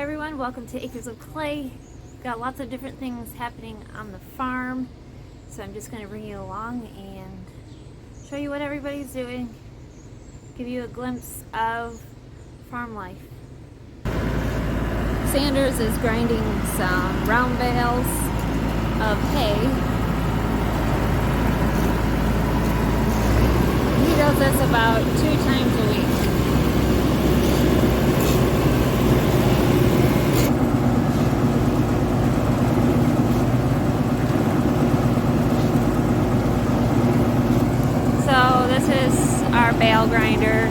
everyone, welcome to Acres of Clay. Got lots of different things happening on the farm, so I'm just going to bring you along and show you what everybody's doing, give you a glimpse of farm life. Sanders is grinding some round bales of hay. He does this about 2 times a week. So this is our bale grinder,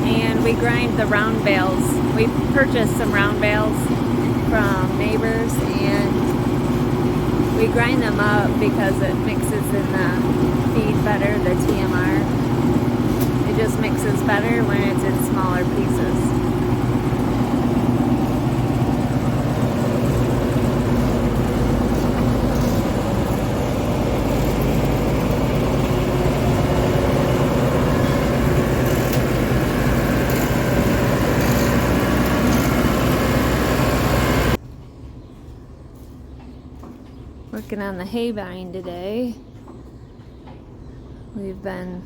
and we grind the round bales. We purchased some round bales from neighbors, and we grind them up because it mixes in the feed better, the TMR. It just mixes better when it's in smaller pieces. Working on the haybine today. We've been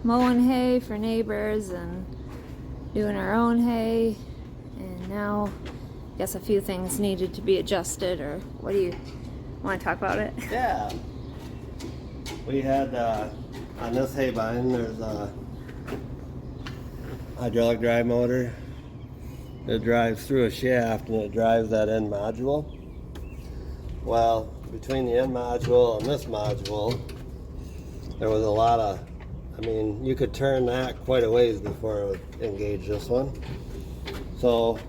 mowing hay for neighbors and doing our own hay, and now I guess a few things needed to be adjusted. Or what do you want to talk about it? Yeah, we had on this haybine there's a hydraulic drive motor. It drives through a shaft and it drives that end module. Well, between the end module and this module, there was a lot of, you could turn that quite a ways before it would engage this one. So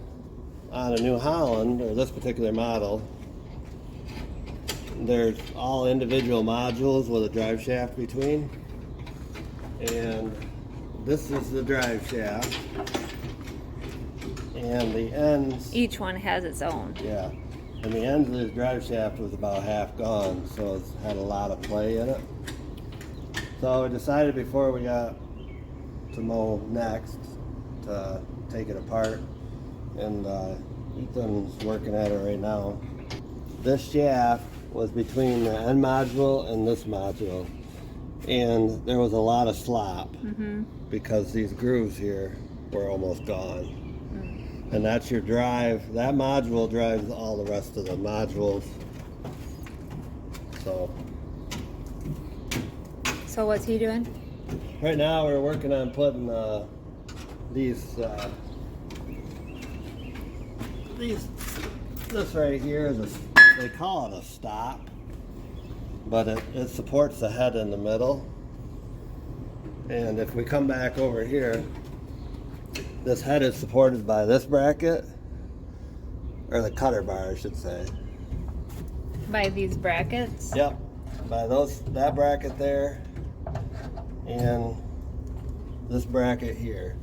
on a New Holland, or this particular model, there's all individual modules with a drive shaft between. And this is the drive shaft. And the ends... Each one has its own. Yeah. And the ends of this drive shaft was about half gone, so it's had a lot of play in it. So we decided before we got to mow next to take it apart, and Ethan's working at it right now. This shaft was between the end module and this module, and there was a lot of slop because these grooves here were almost gone. And that's your drive. That module drives all the rest of the modules. So what's he doing? Right now we're working on putting this right here is they call it a stop, but it supports the head in the middle. And if we come back over here, this head is supported by this bracket, or the cutter bar I should say. By these brackets? Yep, by that bracket there, and this bracket here.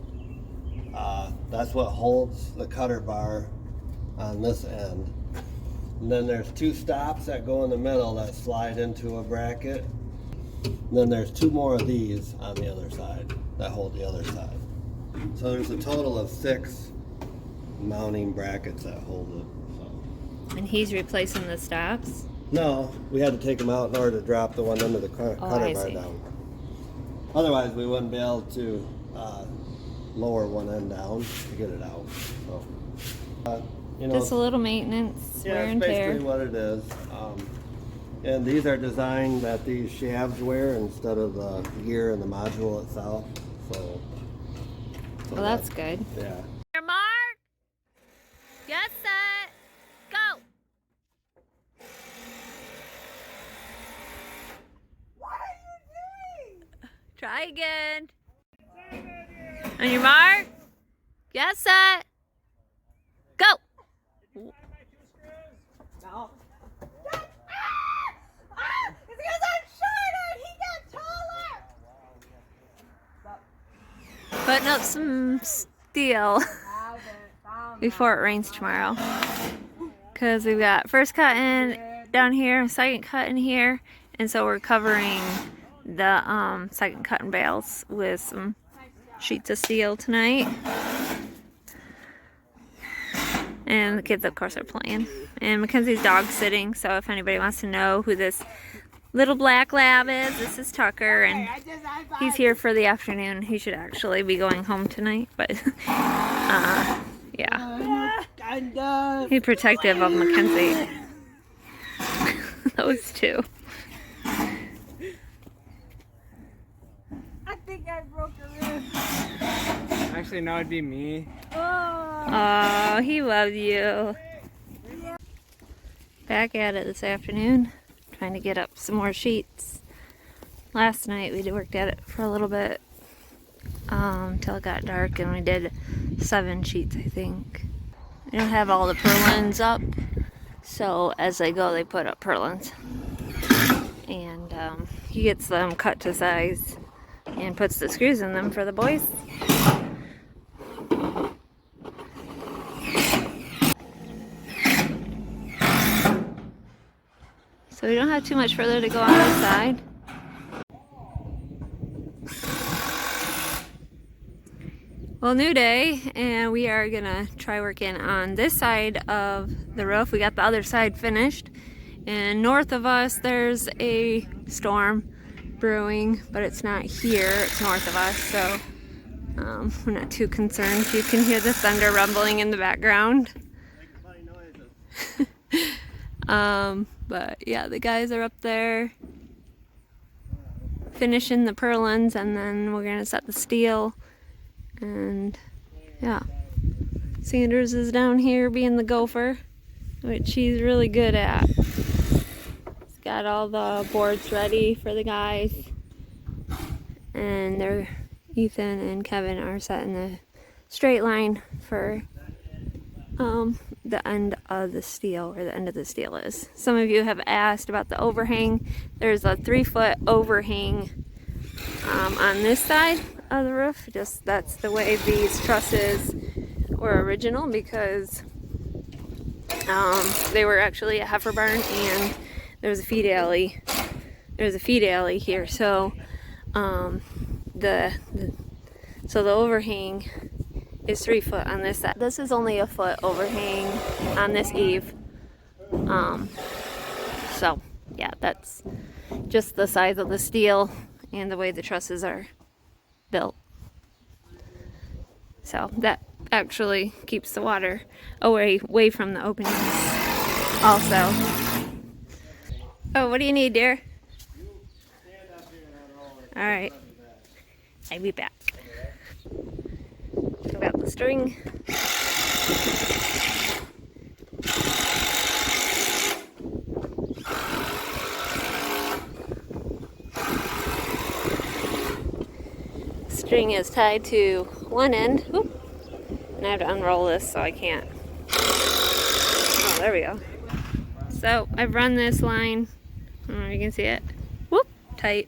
That's what holds the cutter bar on this end. And then there's 2 stops that go in the middle that slide into a bracket. And then there's 2 more of these on the other side that hold the other side. So there's a total of 6 mounting brackets that hold it. So. And he's replacing the stops? No, we had to take them out in order to drop the one under the cutter bar down. Otherwise, we wouldn't be able to lower one end down to get it out. So, just a little maintenance, wear and tear. Yeah, that's basically what it is. And these are designed that these shafts wear instead of the gear and the module itself. So well, that's good. Yeah. Your mark. Get set. Go. What are you doing? Try again. On your mark. Get set. Go. No. It's because I'm shorter. He got taller. Putting up some steel before it rains tomorrow. Because we've got first cut in down here, second cut in here, and so we're covering the second cutting bales with some sheets of steel tonight. And the kids, of course, are playing. And Mackenzie's dog sitting, so if anybody wants to know who this little black lab is, this is Tucker, and he's here for the afternoon. He should actually be going home tonight, but yeah. He's protective of Mackenzie. Those two. I think I broke a rib. Actually, no, it'd be me. Oh, he loves you. Back at it this afternoon, trying to get up some more sheets. Last night we worked at it for a little bit till it got dark, and we did 7 sheets, I think. I don't have all the purlins up, so as they go, they put up purlins. And he gets them cut to size and puts the screws in them for the boys. So we don't have too much further to go on this side. Well, new day, and we are gonna try working on this side of the roof. We got the other side finished, and north of us there's a storm brewing, but it's not here, it's north of us, so we're not too concerned. You can hear the thunder rumbling in the background. But yeah, the guys are up there finishing the purlins, and then we're gonna set the steel. And yeah, Sanders is down here being the gopher, which he's really good at. He's got all the boards ready for the guys, and Ethan and Kevin are setting the straight line for the end of the steel, where the end of the steel is. Some of you have asked about the overhang. There's a 3-foot overhang on this side of the roof. Just that's the way these trusses were original, because they were actually a heifer barn, and there was a feed alley. There's a feed alley here, so the overhang is 3 foot on this side. This is only a foot overhang on this eave. So yeah, that's just the size of the steel and the way the trusses are built. So that actually keeps the water away from the openings also. Oh, what do you need, dear? All right, I'll be back. I've got the string. String is tied to one end. Oop. And I have to unroll this so I can't. Oh, there we go. So I've run this line. I don't know if you can see it. Whoop, tight.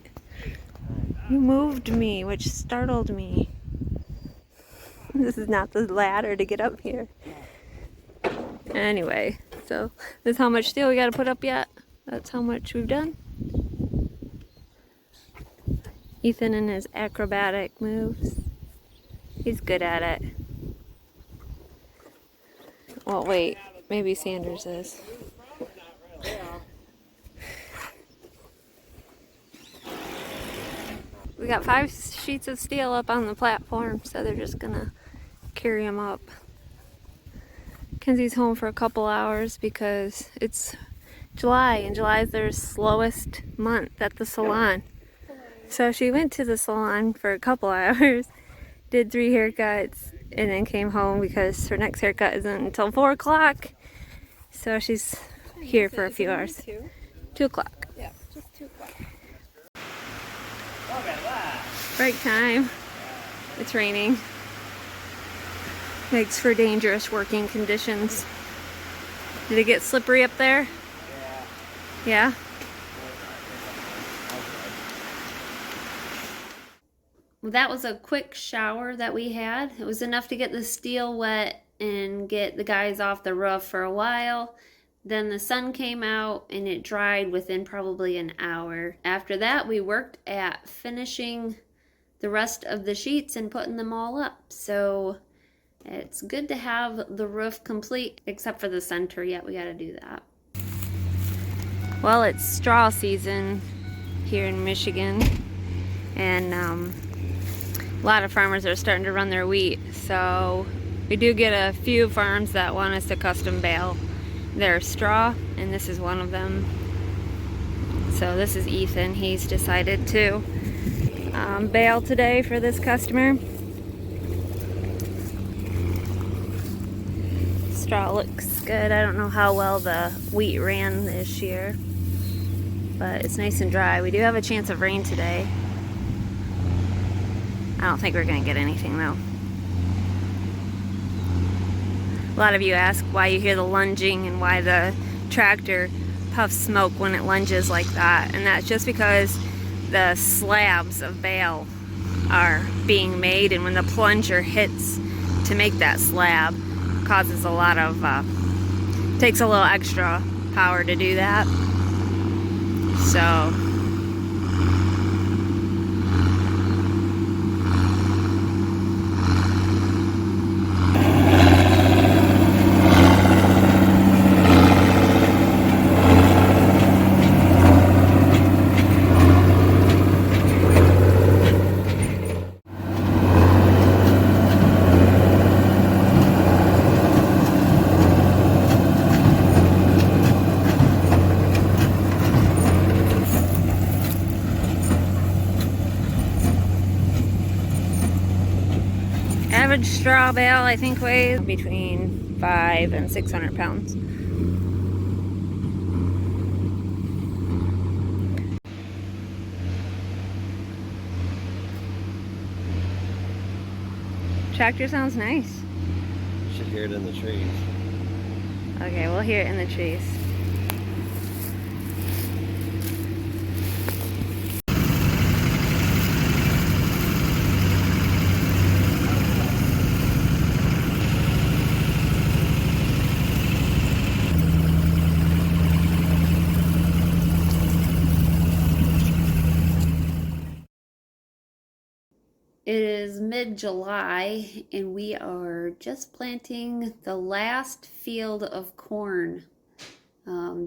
You moved me, which startled me. This is not the ladder to get up here. Anyway, so this is how much steel we got to put up yet. That's how much we've done. Ethan and his acrobatic moves. He's good at it. Well, wait, maybe Sanders is. We got 5 sheets of steel up on the platform, so they're just gonna carry them up. Kenzie's home for a couple hours because it's July, and July is their slowest month at the salon. So she went to the salon for a couple hours, did 3 haircuts, and then came home because her next haircut isn't until 4 o'clock. So she's here for a few hours. 2 o'clock. Yeah, just 2 o'clock. Break time. It's raining. Makes for dangerous working conditions. Did it get slippery up there? Yeah? Well, that was a quick shower that we had. It was enough to get the steel wet and get the guys off the roof for a while. Then the sun came out and it dried within probably an hour. After that, we worked at finishing the rest of the sheets and putting them all up. So It's good to have the roof complete, except for the center yet. We gotta do that. Well, it's straw season here in Michigan, and a lot of farmers are starting to run their wheat. So we do get a few farms that want us to custom bale their straw, and this is one of them. So this is Ethan. He's decided to bale today for this customer. Straw looks good. I don't know how well the wheat ran this year, but it's nice and dry. We do have a chance of rain today. I don't think we're gonna get anything though. A lot of you ask why you hear the lunging and why the tractor puffs smoke when it lunges like that, and that's just because the slabs of bale are being made, and when the plunger hits to make that slab, causes a lot of takes a little extra power to do that. So average straw bale, I think, weighs between 500 and 600 pounds. Tractor sounds nice. You should hear it in the trees. Okay, we'll hear it in the trees. It is mid-July and we are just planting the last field of corn.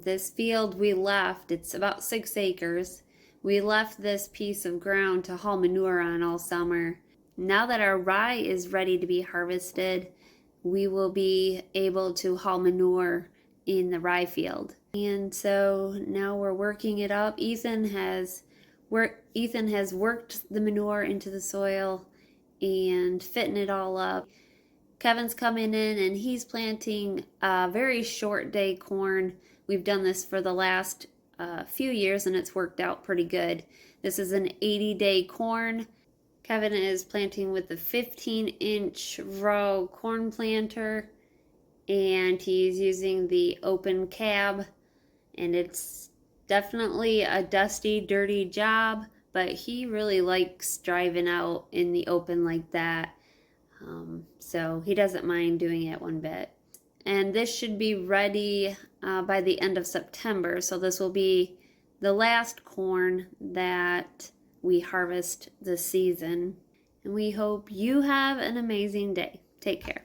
This field we left, it's about 6 acres. We left this piece of ground to haul manure on all summer. Now that our rye is ready to be harvested, we will be able to haul manure in the rye field. And so now we're working it up. Ethan has worked the manure into the soil and fitting it all up. Kevin's coming in and he's planting a very short day corn. We've done this for the last few years and it's worked out pretty good. This is an 80-day corn. Kevin is planting with the 15-inch row corn planter, and he's using the open cab, and it's definitely a dusty, dirty job, but he really likes driving out in the open like that. So he doesn't mind doing it one bit. And this should be ready by the end of September. So this will be the last corn that we harvest this season. And we hope you have an amazing day. Take care.